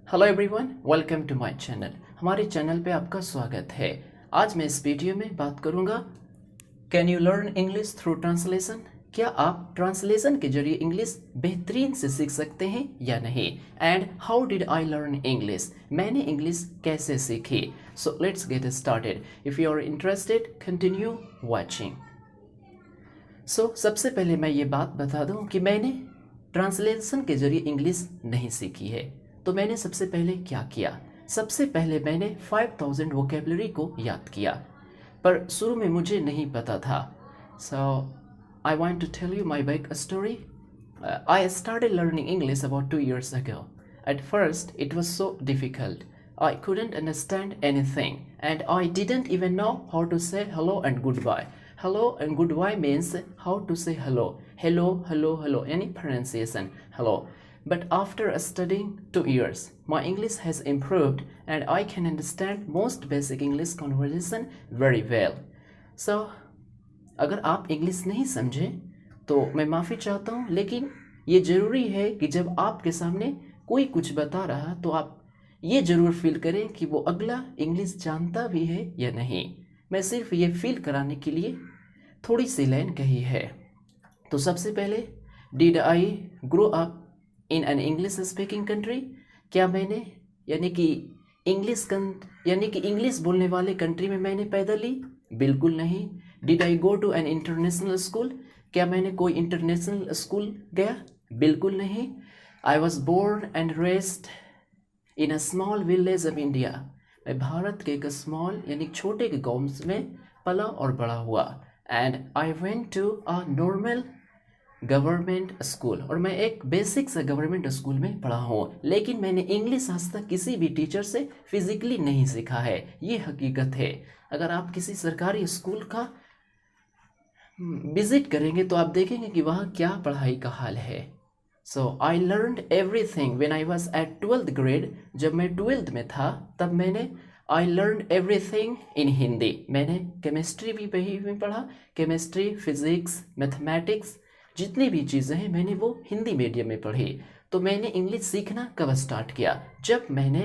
Hello everyone, welcome to my channel. हमारे channel पे आपका स्वागत है। आज मैं इस वीडियो में बात करूंगा can you learn English through translation. क्या आप ट्रांसलेशन के जरिए इंग्लिश बेहतरीन से सीख सकते हैं या नहीं। And how did I learn English, मैंने इंग्लिश कैसे सीखी। So let's get started. If you are interested continue watching. सबसे पहले मैं ये बात बता दूं कि मैंने ट्रांसलेशन के जरिए इंग्लिश नहीं सीखी है। तो मैंने सबसे पहले क्या किया, सबसे पहले मैंने 5000 वोकेबलरी को याद किया। पर शुरू में मुझे नहीं पता था। So I want to tell you my back story. I started learning English about 2 years ago. At first it was so difficult. I couldn't understand anything and I didn't even know how to say hello and goodbye. Hello and goodbye means how to say hello. Hello, hello, hello, any pronunciation, hello. But after studying 2 years, my English has improved and I can understand most basic English conversation very well. So, अगर आप English नहीं समझे तो मैं माफ़ी चाहता हूँ, लेकिन ये ज़रूरी है कि जब आपके सामने कोई कुछ बता रहा तो आप ये ज़रूर फील करें कि वो अगला इंग्लिश जानता भी है या नहीं। मैं सिर्फ ये फील कराने के लिए थोड़ी सी लाइन कही है। तो सबसे पहले, did I grow up in an English speaking country, क्या मैंने यानी कि इंग्लिश बोलने वाले कंट्री में मैंने पैदा ली? बिल्कुल नहीं। Did I go to an international school, क्या मैंने कोई इंटरनेशनल स्कूल गया? बिल्कुल नहीं। I was born and raised in a small village of India, मैं भारत के एक स्मॉल यानी छोटे के गाँव में पला और बड़ा हुआ। And I went to a normal government school, और मैं एक बेसिक सा गवर्नमेंट स्कूल में पढ़ा हूँ। लेकिन मैंने इंग्लिश आज तक किसी भी टीचर से फिजिकली नहीं सीखा है, ये हकीकत है। अगर आप किसी सरकारी स्कूल का विजिट करेंगे तो आप देखेंगे कि वहाँ क्या पढ़ाई का हाल है। So I learned everything when I was at 12th grade, जब मैं 12th में था तब मैंने I learn everything in Hindi. मैंने केमिस्ट्री भी वही में पढ़ा, केमिस्ट्री, फिजिक्स, मैथमेटिक्स, जितनी भी चीज़ें हैं मैंने वो हिंदी मीडियम में पढ़ी। तो मैंने इंग्लिश सीखना कब स्टार्ट किया? जब मैंने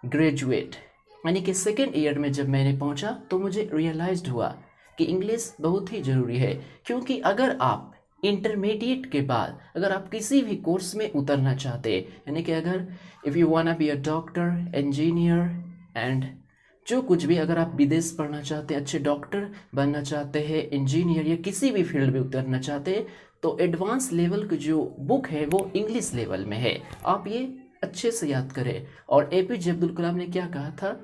ग्रेजुएट यानी कि सेकेंड ईयर में जब मैंने पहुंचा तो मुझे रियलाइज्ड हुआ कि इंग्लिश बहुत ही ज़रूरी है। क्योंकि अगर आप इंटरमीडिएट के बाद अगर आप किसी भी कोर्स में उतरना चाहते हैं, यानी कि अगर if you want be a doctor, engineer and जो कुछ भी, अगर आप विदेश पढ़ना चाहते हैं, अच्छे डॉक्टर बनना चाहते हैं, इंजीनियर या किसी भी फील्ड में उतरना चाहते हैं, तो एडवांस लेवल की जो बुक है वो इंग्लिश लेवल में है। आप ये अच्छे से याद करें। और एपीजे अब्दुल कलाम ने क्या कहा था?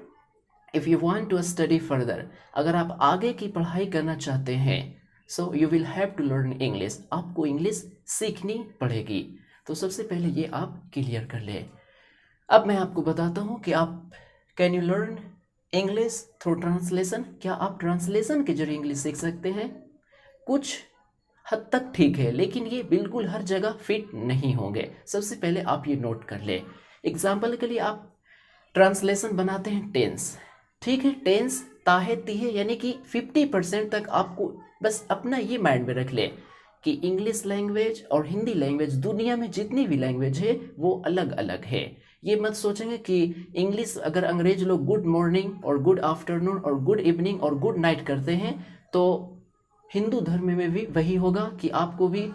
If you want to study further, अगर आप आगे की पढ़ाई करना चाहते हैं, so you will have to learn English, आपको इंग्लिश सीखनी पड़ेगी। तो सबसे पहले ये आप क्लियर कर ले। अब मैं आपको बताता हूँ कि आप can you learn English through translation, क्या आप ट्रांसलेशन के जरिए इंग्लिश सीख सकते हैं? कुछ हद तक ठीक है, लेकिन ये बिल्कुल हर जगह फिट नहीं होंगे। सबसे पहले आप ये नोट कर ले। एग्जाम्पल के लिए आप ट्रांसलेशन बनाते हैं टेंस, ठीक है, टेंस ताहे तीहे यानी कि 50% तक आपको बस अपना ये माइंड में रख ले कि इंग्लिश लैंग्वेज और हिंदी लैंग्वेज, दुनिया में जितनी भी लैंग्वेज है वो अलग अलग है। ये मत सोचेंगे कि इंग्लिश अगर अंग्रेज लोग गुड मॉर्निंग और गुड आफ्टरनून और गुड इवनिंग और गुड नाइट करते हैं तो हिंदू धर्म में भी वही होगा कि आपको भी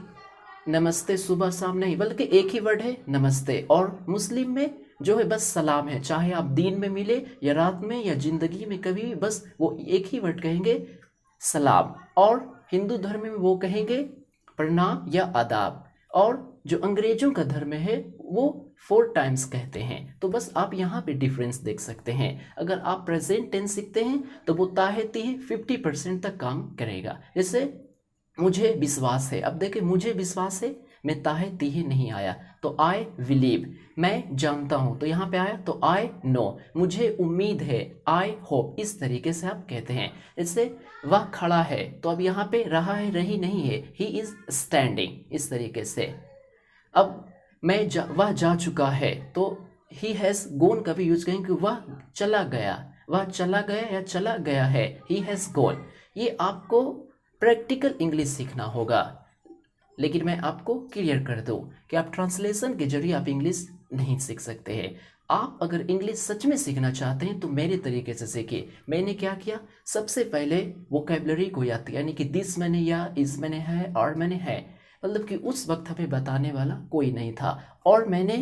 नमस्ते सुबह शाम नहीं, बल्कि एक ही वर्ड है नमस्ते। और मुस्लिम में जो है बस सलाम है, चाहे आप दिन में मिले या रात में या जिंदगी में कभी भी, बस वो एक ही वर्ड कहेंगे सलाम। और हिंदू धर्म में वो कहेंगे प्रणाम या आदाब। और जो अंग्रेजों का धर्म है वो 4 टाइम्स कहते हैं। तो बस आप यहाँ पे डिफरेंस देख सकते हैं। अगर आप प्रेजेंट टेंस सीखते हैं तो वो ताहेती है 50% तक काम करेगा। जैसे मुझे विश्वास है, अब देखिए मुझे विश्वास है, मैं ताहे तीहे नहीं आया तो आई बिलीव, मैं जानता हूँ तो यहाँ पे आया तो आई नो, मुझे उम्मीद है आई होप, इस तरीके से आप कहते हैं। जैसे वह खड़ा है तो अब यहाँ पे रहा है रही नहीं है, ही इज स्टैंडिंग, इस तरीके से। अब वह जा चुका है तो ही हैज़ गोन का भी यूज करेंगे, वह चला गया या चला गया है, ही हैज़ गोन। ये आपको प्रैक्टिकल इंग्लिश सीखना होगा। लेकिन मैं आपको क्लियर कर दूं कि आप ट्रांसलेशन के जरिए आप इंग्लिश नहीं सीख सकते हैं। आप अगर इंग्लिश सच में सीखना चाहते हैं तो मेरे तरीके से सीखिए। मैंने क्या किया, सबसे पहले वोकैबुलरी को याद किया, यानी कि दिस मैंने या इस मैंने है और मैंने है, मतलब कि उस वक्त हमें बताने वाला कोई नहीं था। और मैंने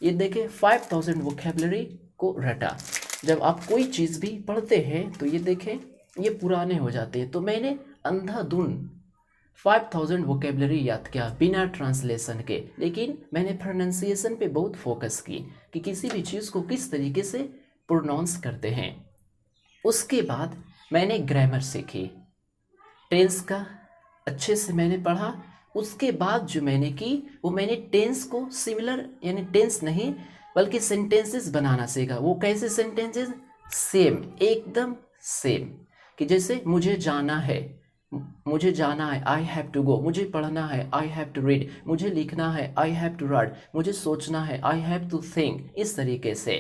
ये देखे 5000 वोकैबुलरी को रटा। जब आप कोई चीज़ भी पढ़ते हैं तो ये देखें ये पुराने हो जाते हैं, तो मैंने अंधाधुन 5000 वोकेबलरी याद किया बिना ट्रांसलेशन के। लेकिन मैंने प्रोनाउंसिएशन पे बहुत फोकस की कि किसी भी चीज़ को किस तरीके से प्रोनाउंस करते हैं। उसके बाद मैंने ग्रामर सीखी, टेंस का अच्छे से मैंने पढ़ा। उसके बाद जो मैंने की वो मैंने टेंस को सिमिलर, यानी टेंस नहीं बल्कि सेंटेंसेस बनाना सीखा। वो कैसे सेंटेंसेस, सेम, एकदम सेम, कि जैसे मुझे जाना है, मुझे जाना है, आई हैव टू गो, मुझे पढ़ना है, आई हैव टू रीड, मुझे लिखना है, आई हैव टू राइट, मुझे सोचना है, आई हैव टू थिंक, इस तरीके से।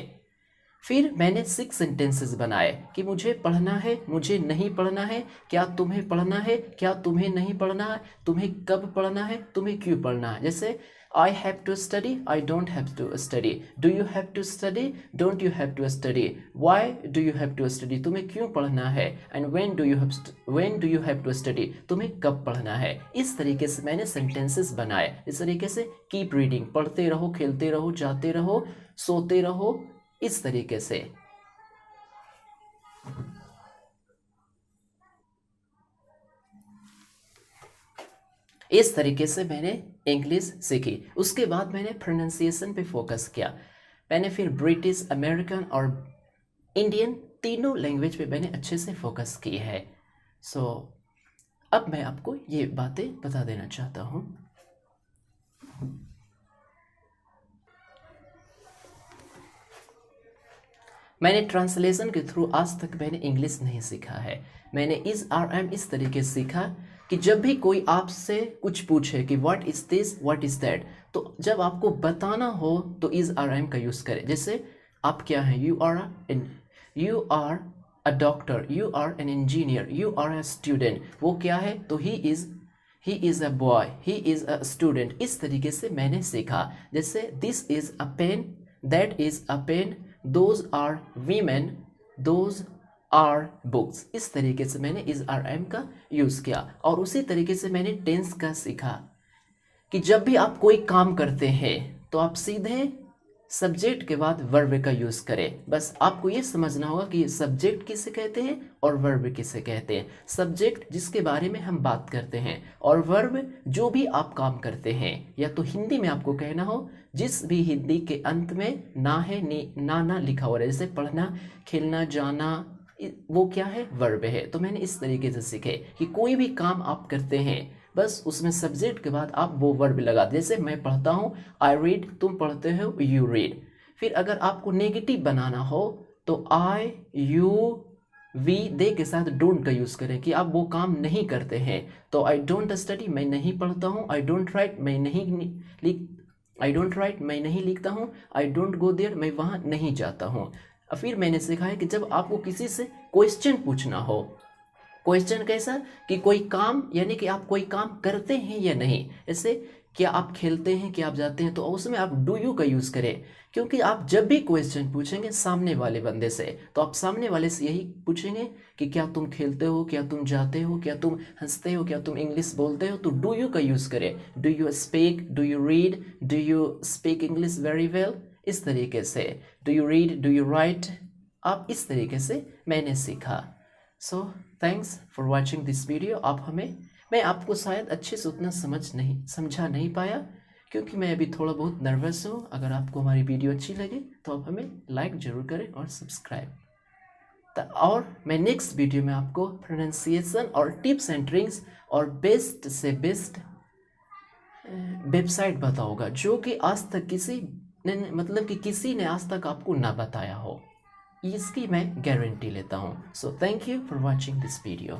फिर मैंने 6 सेंटेंसेस बनाए कि मुझे पढ़ना है, मुझे नहीं पढ़ना है, क्या तुम्हें पढ़ना है, क्या तुम्हें नहीं पढ़ना है, तुम्हें कब पढ़ना है, तुम्हें क्यों पढ़ना है। जैसे I have to study, I don't have to study, do you have to study, don't you have to study, why do you have to study, तुम्हें क्यों पढ़ना है, and when do you have to study, तुम्हें कब पढ़ना है। इस तरीके से मैंने सेंटेंसेस बनाए। इस तरीके से कीप रीडिंग, पढ़ते रहो, खेलते रहो, जाते रहो, सोते रहो, इस तरीके से। इस तरीके से मैंने इंग्लिश सीखी। उसके बाद मैंने प्रोनाउंसिएशन पे फोकस किया। मैंने फिर ब्रिटिश, अमेरिकन और इंडियन तीनों लैंग्वेज पे मैंने अच्छे से फोकस की है। सो अब मैं आपको ये बातें बता देना चाहता हूँ। मैंने ट्रांसलेशन के थ्रू आज तक मैंने इंग्लिश नहीं सीखा है। मैंने इस तरीके से सीखा कि जब भी कोई आपसे कुछ पूछे कि what is this, what is that, तो जब आपको बताना हो तो इज़ आर एम का यूज़ करें। जैसे आप क्या हैं, you are a doctor, you are an engineer, you are a student. वो क्या है, तो he is a boy, he is a student. इस तरीके से मैंने सीखा। जैसे this is a pen, that is a pen, those are women, those are books. इस तरीके से मैंने इज़ आर एम का यूज़ किया। और उसी तरीके से मैंने टेंस का सीखा कि जब भी आप कोई काम करते हैं तो आप सीधे सब्जेक्ट के बाद वर्ब का यूज़ करें। बस आपको ये समझना होगा कि सब्जेक्ट किसे कहते हैं और वर्ब किसे कहते हैं। सब्जेक्ट जिसके बारे में हम बात करते हैं, और वर्ब जो भी आप काम करते हैं। या तो हिंदी में आपको कहना हो, जिस भी हिंदी के अंत में ना है, ना लिखा हुआ है, जैसे पढ़ना, खेलना, जाना, वो क्या है, वर्ब है। तो मैंने इस तरीके से सीखे कि कोई भी काम आप करते हैं बस उसमें सब्जेक्ट के बाद आप वो वर्ब लगा दे। जैसे मैं पढ़ता हूँ, आई रीड, तुम पढ़ते हो, यू रीड। फिर अगर आपको नेगेटिव बनाना हो तो आई, यू, वी, दे के साथ डोंट का यूज़ करें कि आप वो काम नहीं करते हैं। तो आई डोंट स्टडी, मैं नहीं पढ़ता हूँ, आई डोंट राइट, मैं नहीं लिखता हूँ, आई डोंट गो देयर, मैं वहाँ नहीं जाता हूँ। फिर मैंने सीखा है कि जब आपको किसी से क्वेश्चन पूछना हो, क्वेश्चन कैसा कि कोई काम, यानी कि आप कोई काम करते हैं या नहीं। ऐसे क्या आप खेलते हैं, क्या आप जाते हैं, तो उसमें आप डू यू का यूज़ करें। क्योंकि आप जब भी क्वेश्चन पूछेंगे सामने वाले बंदे से, तो आप सामने वाले से यही पूछेंगे कि क्या तुम खेलते हो, क्या तुम जाते हो, क्या तुम हंसते हो, क्या तुम इंग्लिश बोलते हो, तो डू यू का यूज़ करें। Do you speak, do you read, do you speak English very well, इस तरीके से। Do you read, do you right, आप इस तरीके से मैंने सीखा। So thanks for watching this video. मैं आपको शायद अच्छे से उतना समझा नहीं पाया, क्योंकि मैं अभी थोड़ा बहुत नर्वस हूँ। अगर आपको हमारी वीडियो अच्छी लगे तो आप हमें लाइक ज़रूर करें और सब्सक्राइब। और मैं नेक्स्ट वीडियो में आपको प्रोनाउंसिएशन और टिप्स एंड ट्रिक्स और बेस्ट से बेस्ट वेबसाइट बताऊँगा, जो कि आज तक किसी ने आज तक आपको ना बताया हो। इसकी मैं गारंटी लेता हूँ। So thank you for watching this video.